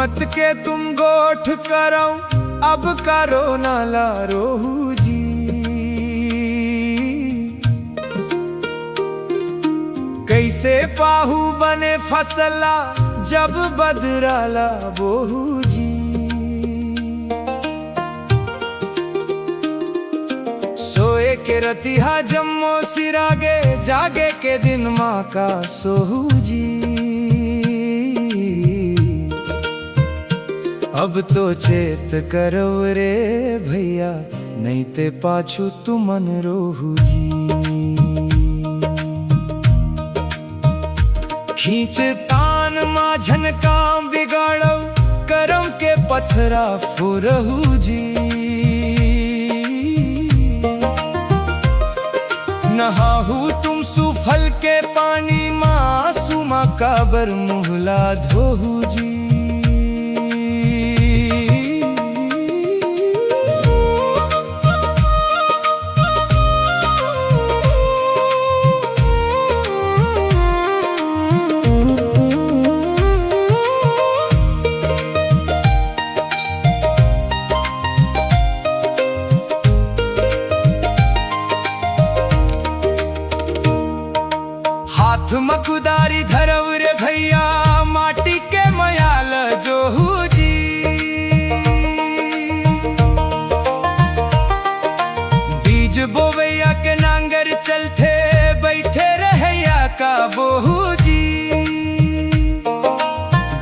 मत के तुम गोठ करो अब करो ना लारो जी। कैसे पाहू बने फसला जब बदराला बोहू जी। सोए के रतिहा जम्मो सिरागे जागे के दिन माँ का सोहू जी। अब तो चेत करो रे भैया नहीं ते पाछू तुमन रोहू जी। खींच तान माझन काम बिगाड़ो करम के पत्थरा फुरहू जी। नहाहू तुम सुफल के पानी मासूमा काबर मुहला धोहू जी। हाथ मकुदारी धरव रे भैया माटी के मयाल जोहू जी। बीज बोवैया के नांगर चलते बैठे रहैया का बोहू जी।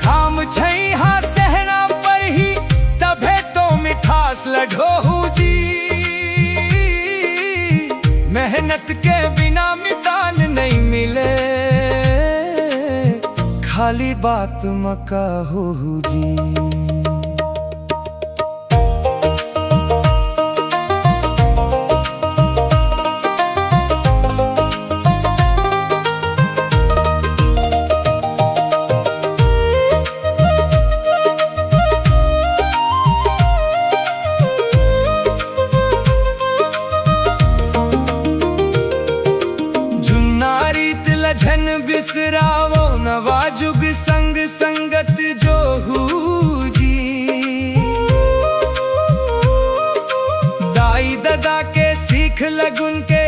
घाम छैहा सहना पर ही तभे तो मिठास लढोहू जी। मेहनत के बिना मितान नहीं मिले खाली बात मका होहू जी। झन बिसरावो नवाजुग संग संगत जोहू जी। दाई ददा के सीख लगुन के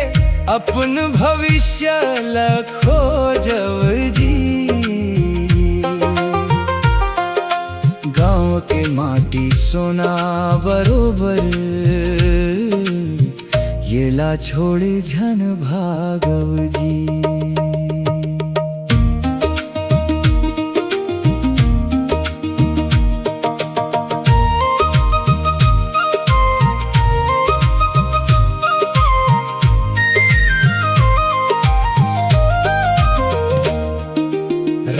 अपन भविष्य लखो जव जी। गाँव के माटी सोना बरोबर ये ला छोड़े झन भागव जी।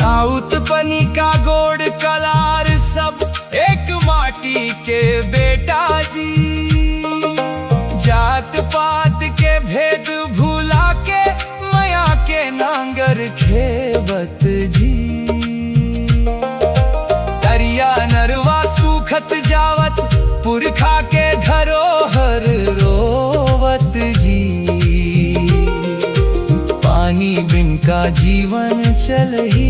राउत पनी का गोड़ कलार सब एक माटी के बेटा जी। जात पात के भेद भूला के माया के नांगर खेवत जी। दरिया नरवा सूखत जावत पुरखा के धरोहर रोवत जी। पानी बिन का जीवन चलही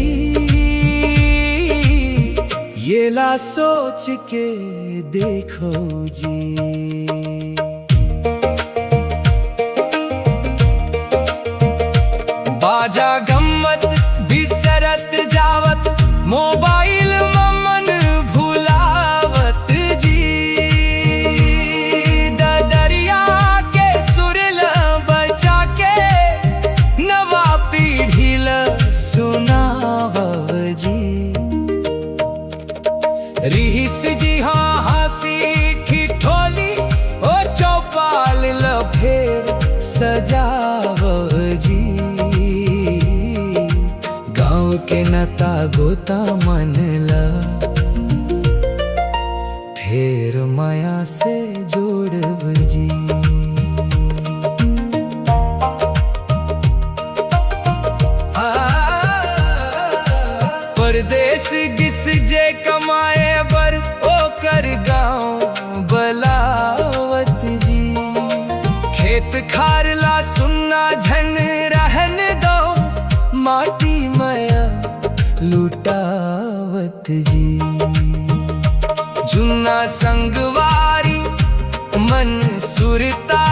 ये ला सोच के देखो जी। बाजा गम्मत बिसरत जावत मोबाइल मन भुलावत जी। दरिया के सुरल बचा के नवा पीढ़ी ल सुनाव जी। रिहिस जी हाँ हंसी ठिठोली ओ चौपाल ल फेर सजाव जी। गाँव के नता गोता मनला फेर माया से जोड़ब जी। परदेश गिस जे कमाए बर ओकर गाँव बलावत जी। खेत खारला सुन्ना झन रहन दो माटी माया लुटावत जी। चुना संगवारी मन सुरता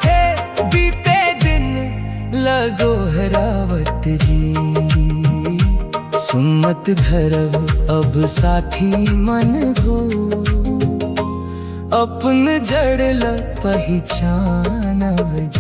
थे, बीते दिन लगो हरावत जी। सुमत धरव अब साथी मन हो, अपन जड़ ल पहचानव जी।